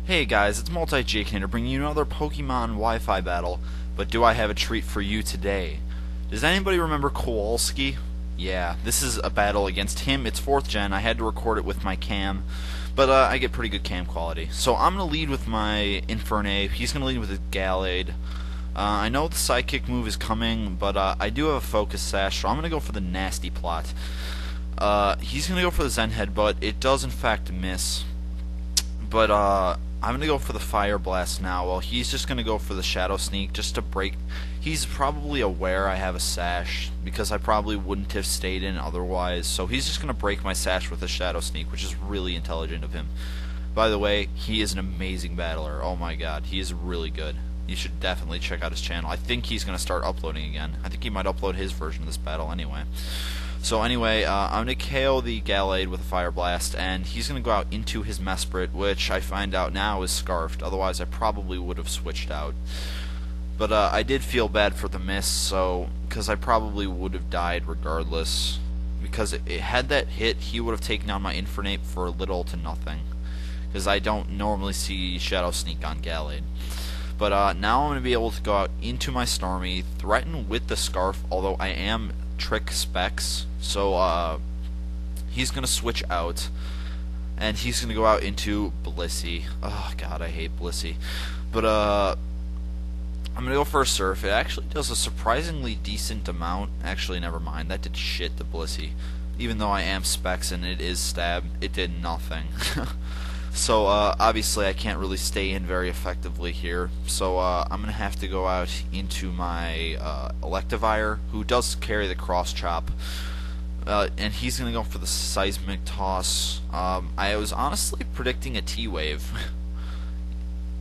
Hey guys, it's MultiJakenator bringing you another Pokemon Wi-Fi battle, but do I have a treat for you today? Does anybody remember KAWALSKI? Yeah, this is a battle against him. It's 4th gen. I had to record it with my cam, but I get pretty good cam quality. So I'm going to lead with my Infernape. He's going to lead with his Gallade. I know the Psychic move is coming, but I do have a Focus Sash, so I'm going to go for the Nasty Plot. He's going to go for the Zen Headbutt. It does in fact miss, but I'm going to go for the Fire Blast now. Well, he's just going to go for the Shadow Sneak just to break. He's probably aware I have a Sash because I probably wouldn't have stayed in otherwise. So he's just going to break my Sash with a Shadow Sneak, which is really intelligent of him. By the way, he is an amazing battler. Oh my god, he is really good. You should definitely check out his channel. I think he's going to start uploading again. I think he might upload his version of this battle anyway. So anyway, I'm going to KO the Gallade with a Fire Blast, and he's going to go out into his Mesprit, which I find out now is Scarfed. Otherwise, I probably would have switched out. But I did feel bad for the miss, so because I probably would have died regardless. Because had that hit, he would have taken down my Infernape for little to nothing. Because I don't normally see Shadow Sneak on Gallade. But now I'm going to be able to go out into my Starmie, threaten with the Scarf, although I am Trick Specs, so he's gonna switch out, and he's gonna go out into Blissey. Oh god, I hate Blissey. But I'm gonna go for a Surf. It actually does a surprisingly decent amount. Actually, never mind, that did shit to Blissey. Even though I am Specs and it is Stab, it did nothing. So obviously I can't really stay in very effectively here, so I'm going to have to go out into my Electivire, who does carry the Cross Chop, and he's going to go for the Seismic Toss. I was honestly predicting a T-Wave,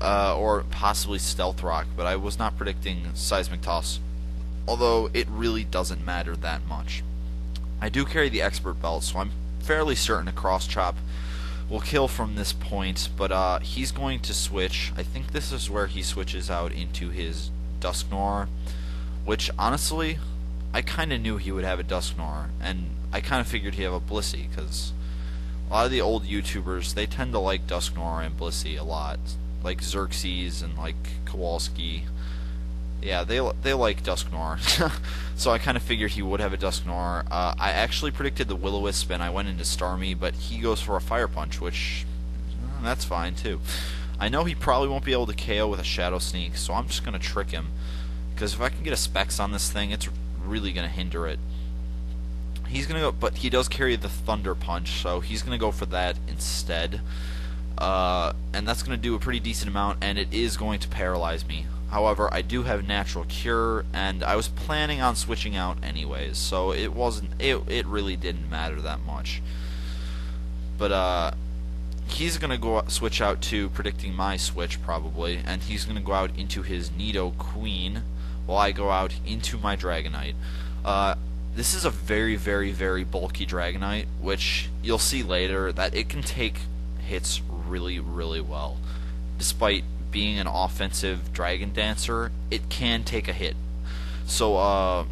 or possibly Stealth Rock, but I was not predicting Seismic Toss, although it really doesn't matter that much. I do carry the Expert Belt, so I'm fairly certain a Cross Chop will kill from this point, but he's going to switch. I think this is where he switches out into his Dusknoir, which honestly, I kind of knew he would have a Dusknoir, and I kind of figured he'd have a Blissey, because a lot of the old YouTubers, they tend to like Dusknoir and Blissey a lot, like Xerxes and like KAWALSKI. Yeah, they like Dusknoir, so I kind of figured he would have a Dusknoir. I actually predicted the Will-O-Wisp, and I went into Starmie, but he goes for a Fire Punch, which, that's fine, too. I know he probably won't be able to KO with a Shadow Sneak, so I'm just going to trick him, because if I can get a Specs on this thing, it's really going to hinder it. He's going to go, but he does carry the Thunder Punch, so he's going to go for that instead. And that's going to do a pretty decent amount, and it is going to paralyze me. However, I do have Natural Cure, and I was planning on switching out anyways, so it really didn't matter that much. But he's gonna switch out to predicting my switch probably, and he's gonna go out into his Nidoqueen while I go out into my Dragonite. This is a very, very, very bulky Dragonite, which you'll see later that it can take hits really, really well, despite being an offensive Dragon Dancer, it can take a hit. So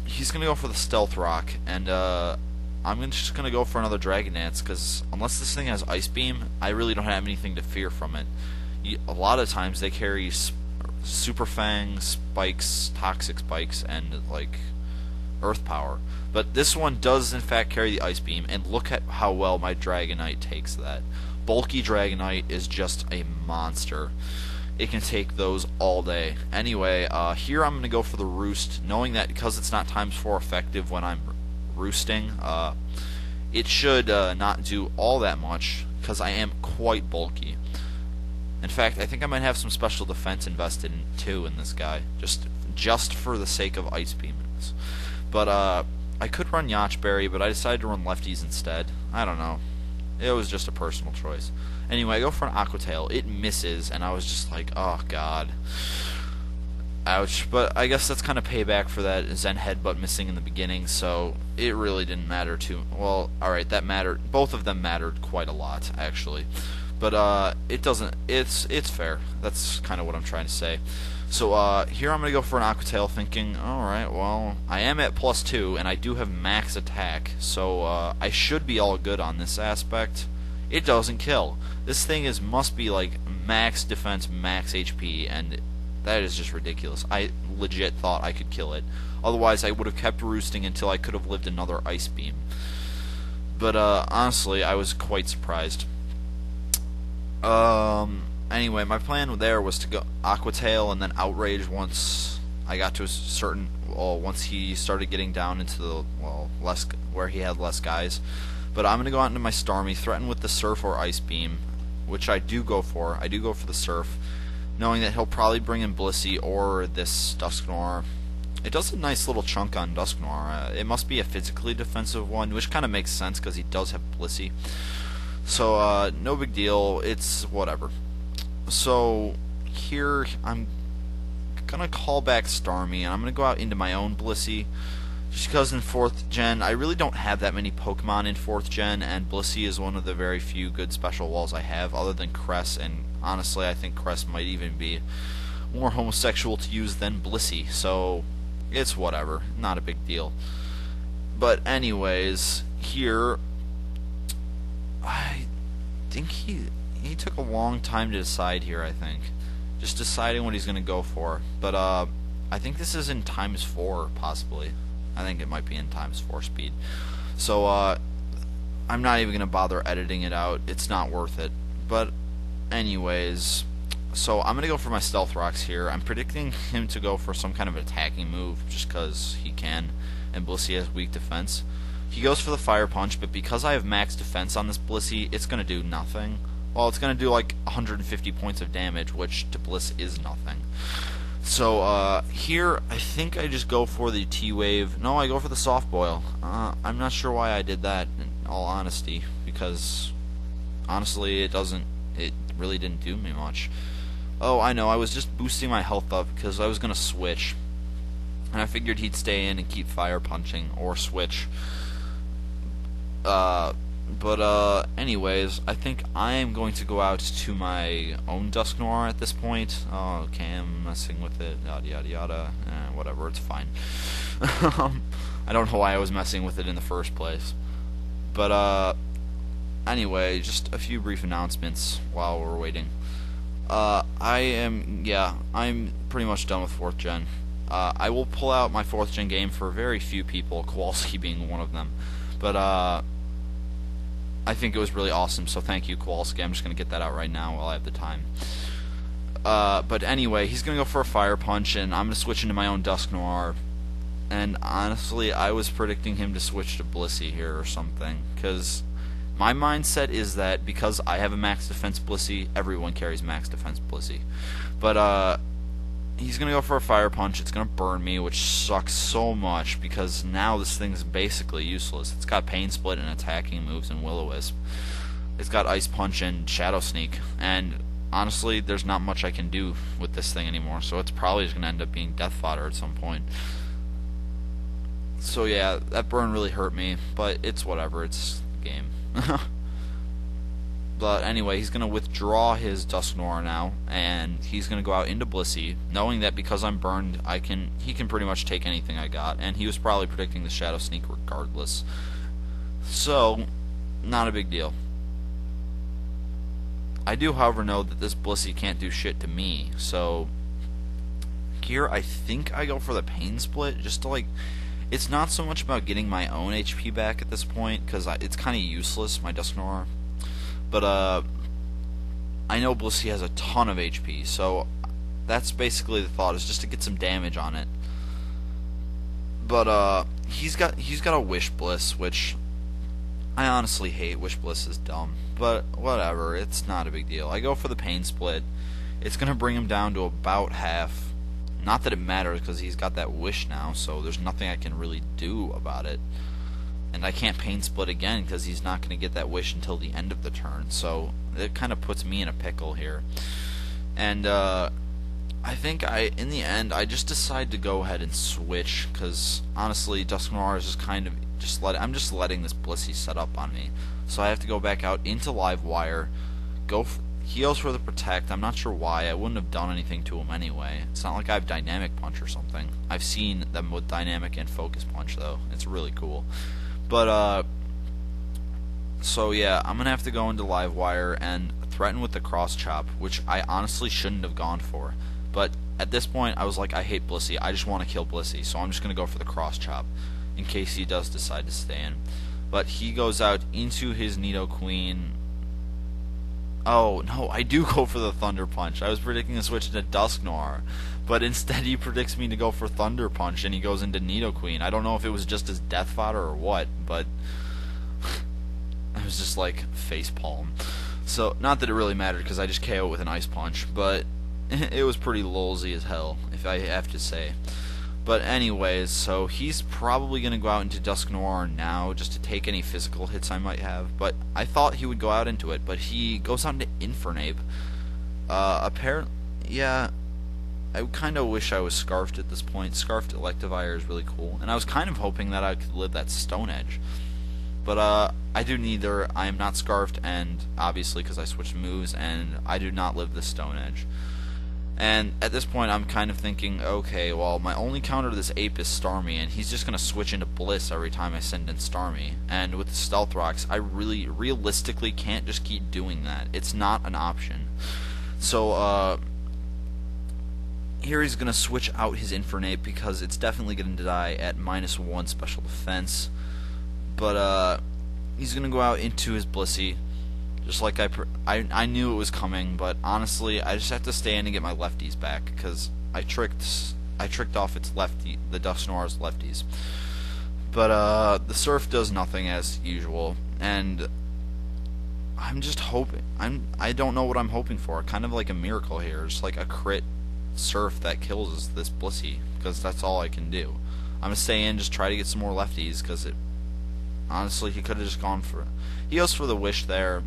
he's gonna go for the Stealth Rock, and I'm just gonna go for another Dragon Dance, because unless this thing has Ice Beam, I really don't have anything to fear from it. A lot of times they carry Super Fang, Spikes, Toxic Spikes, and like Earth Power, but this one does in fact carry the Ice Beam, and look at how well my Dragonite takes that. Bulky Dragonite is just a monster. It can take those all day. Anyway, here I'm going to go for the Roost, knowing that because it's not ×4 effective when I'm roosting, it should not do all that much, because I am quite bulky. In fact, I think I might have some special defense invested in too in this guy, just for the sake of Ice Beam. But I could run Yachtberry, but I decided to run Lefties instead. I don't know. It was just a personal choice. Anyway, I go for an Aqua Tail. It misses, and I was just like, oh god. Ouch. But I guess that's kind of payback for that Zen Headbutt missing in the beginning, so it really didn't matter too. Well, alright, that mattered. Both of them mattered quite a lot, actually. But it doesn't. It's fair. That's kind of what I'm trying to say. So here I'm going to go for an Aqua Tail, thinking, alright, well, I am at +2, and I do have max attack, so I should be all good on this aspect. it doesn't kill. This thing must be like max defense, max HP, and that is just ridiculous. I legit thought I could kill it. Otherwise, I would have kept roosting until I could have lived another ice beam. But honestly, I was quite surprised. Anyway, my plan there was to go Aqua Tail and then Outrage once I got to a certain, well, once he started getting down into the, well, less, where he had less guys. But I'm going to go out into my Starmie, threaten with the Surf or Ice Beam, which I do go for. I do go for the Surf, knowing that he'll probably bring in Blissey or this Dusknoir. It does a nice little chunk on Dusknoir. It must be a physically defensive one, which kind of makes sense because he does have Blissey. So, no big deal. It's whatever. So, here, I'm gonna call back Starmie, and I'm gonna go out into my own Blissey. Just because in 4th gen, I really don't have that many Pokemon in 4th gen, and Blissey is one of the very few good special walls I have, other than Cress, and honestly, I think Cress might even be more homosexual to use than Blissey, so it's whatever, not a big deal. But anyways, here, I think he took a long time to decide here, I think. Just deciding what he's going to go for. But I think this is in ×4, possibly. I think it might be in ×4 speed. So I'm not even going to bother editing it out. It's not worth it. But anyways, so I'm going to go for my Stealth Rocks here. I'm predicting him to go for some kind of attacking move, just because he can, and Blissey has weak defense. He goes for the Fire Punch, but because I have max defense on this Blissey, it's going to do nothing. Well, it's going to do like 150 points of damage, which to Bliss is nothing. So, here, I think I just go for the T-Wave. No, I go for the Soft Boil. I'm not sure why I did that, in all honesty, because, honestly, it really didn't do me much. Oh, I know, I was just boosting my health up, because I was going to switch. And I figured he'd stay in and keep Fire Punching, or switch. But anyways, I think I am going to go out to my own Dusknoir at this point. Oh, okay, I'm messing with it, yada yada yada. Whatever, it's fine. I don't know why I was messing with it in the first place. But, anyway, just a few brief announcements while we're waiting. I'm pretty much done with 4th gen. I will pull out my 4th gen game for very few people, Kowalski being one of them. But, I think it was really awesome, so thank you, Kowalski. I'm just going to get that out right now while I have the time. But anyway, he's going to go for a Fire Punch, and I'm going to switch into my own Dusknoir. And honestly, I was predicting him to switch to Blissey here or something, because my mindset is that because I have a max defense Blissey, everyone carries max defense Blissey. But, he's going to go for a Fire Punch. It's going to burn me, which sucks so much because now this thing's basically useless. It's got Pain Split and attacking moves and Will-O-Wisp. It's got Ice Punch and Shadow Sneak. And honestly, there's not much I can do with this thing anymore, so it's probably just going to end up being death fodder at some point. So yeah, that burn really hurt me, but it's whatever. It's the game. But anyway, he's going to withdraw his Dusknoir now, and he's going to go out into Blissey, knowing that because I'm burned, he can pretty much take anything I got, and he was probably predicting the Shadow Sneak regardless. So, not a big deal. I do, however, know that this Blissey can't do shit to me, so here I think I go for the Pain Split, just to like... It's not so much about getting my own HP back at this point, because it's kind of useless, my Dusknoir. But, I know Blissey has a ton of HP, so that's basically the thought, is just to get some damage on it. But, he's got a Wish Bliss, which I honestly hate. Wish Bliss is dumb. But, whatever, it's not a big deal. I go for the Pain Split. It's going to bring him down to about half. Not that it matters, because he's got that Wish now, so there's nothing I can really do about it. And I can't Pain Split again because he's not going to get that Wish until the end of the turn. So it kind of puts me in a pickle here. And I think in the end, I just decide to go ahead and switch because honestly, Dusknoir is just kind of I'm just letting this Blissey set up on me. So I have to go back out into Live Wire. He goes for the Protect. I'm not sure why. I wouldn't have done anything to him anyway. It's not like I have Dynamic Punch or something. I've seen them with Dynamic and Focus Punch though. It's really cool. But, So yeah, I'm gonna have to go into Livewire and threaten with the cross chop, which I honestly shouldn't have gone for. But at this point, I was like, I hate Blissey. I just want to kill Blissey, so I'm just gonna go for the cross chop in case he does decide to stay in. But he goes out into his Nidoqueen. Oh no, I do go for the Thunder Punch. I was predicting to switch into Dusknoir, but instead he predicts me to go for Thunder Punch, and he goes into Nidoqueen. I don't know if it was just his death fodder or what, but I was just like facepalm. So, not that it really mattered because I just KO with an Ice Punch, but it was pretty lolzy as hell, if I have to say. But anyways, so he's probably going to go out into Dusknoir now just to take any physical hits I might have. But I thought he would go out into it, but he goes out into Infernape. Apparently, yeah, I kind of wish I was Scarfed at this point. Scarfed Electivire is really cool, and I was kind of hoping that I could live that Stone Edge. But I do neither. I am not Scarfed, and obviously because I switched moves, and I do not live the Stone Edge. And at this point, I'm kind of thinking, okay, well, my only counter to this Ape is Starmie, and he's just going to switch into Bliss every time I send in Starmie. And with the Stealth Rocks, I really, realistically can't just keep doing that. It's not an option. So, here he's going to switch out his Infernape because it's definitely going to die at -1 special defense. But, he's going to go out into his Blissey. Just like I knew it was coming, but honestly, I just have to stay in and get my lefties back because I tricked off its lefty, the Dusknoir's lefties. But the Surf does nothing as usual, and I'm just hoping. I don't know what I'm hoping for. Kind of like a miracle here, just like a crit Surf that kills this Blissey, because that's all I can do. I'm gonna stay in, just try to get some more lefties, because honestly, he could have just gone for. He goes for the Wish there.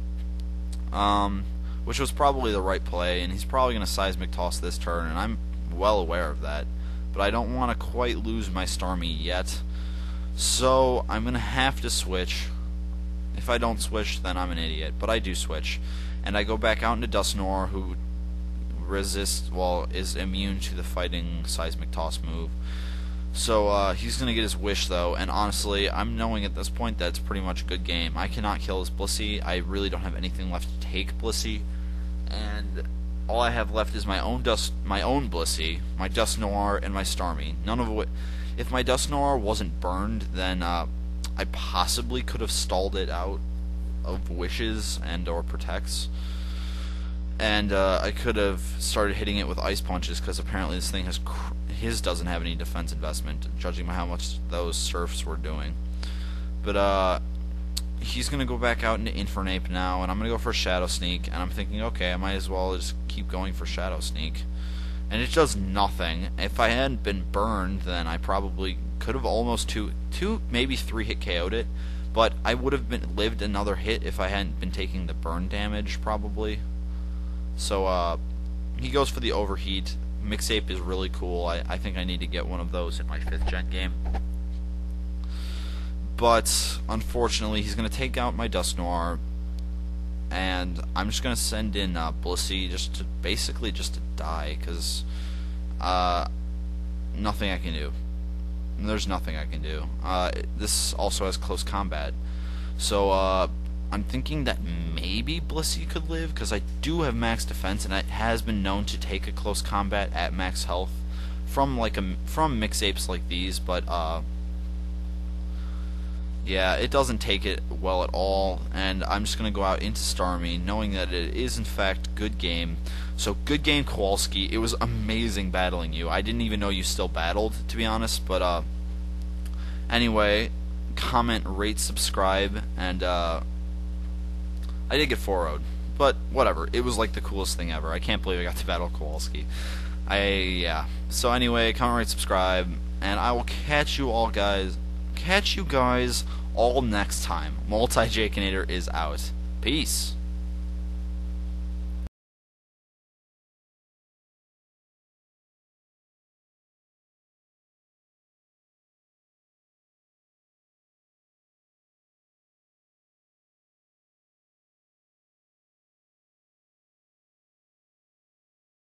Which was probably the right play, and he's probably going to Seismic Toss this turn, and I'm well aware of that. But I don't want to quite lose my Starmie yet, so I'm going to have to switch. If I don't switch, then I'm an idiot, but I do switch. And I go back out into Dusknoir, who is immune to the fighting Seismic Toss move. So he's going to get his Wish, though, and honestly, I'm knowing at this point that it's pretty much a good game. I cannot kill this Blissey. I really don't have anything left to take Blissey, and all I have left is my own Blissey, my Dusknoir, and my Starmie. None of it. If my Dusknoir wasn't burned, then I possibly could have stalled it out of Wishes and/or Protects. And I could have started hitting it with Ice Punches, because apparently this thing has his doesn't have any defense investment, judging by how much those Surfs were doing. But he's going to go back out into Infernape now, and I'm going to go for Shadow Sneak, and I'm thinking, okay, I might as well just keep going for Shadow Sneak. And it does nothing. If I hadn't been burned, then I probably could have almost two, maybe 3 hit KO'd it, but I would have lived another hit if I hadn't been taking the burn damage, probably. So, he goes for the Overheat. Mixape is really cool. I think I need to get one of those in my 5th gen game. But, unfortunately, he's going to take out my Dusknoir, and I'm just going to send in Blissey basically just to die, because nothing I can do. There's nothing I can do. This also has close combat. So, I'm thinking that maybe Blissey could live, because I do have max defense, and it has been known to take a close combat at max health from Mixapes like these, but yeah, it doesn't take it well at all, and I'm just going to go out into Starmie, knowing that it is in fact good game. So good game, Kowalski. It was amazing battling you. I didn't even know you still battled, to be honest, but anyway, comment, rate, subscribe, and I did get 4-0'd, but whatever. It was like the coolest thing ever. I can't believe I got to battle Kowalski. Yeah. So anyway, comment, rate, subscribe, and I will catch you guys all next time. MultiJakenator is out. Peace.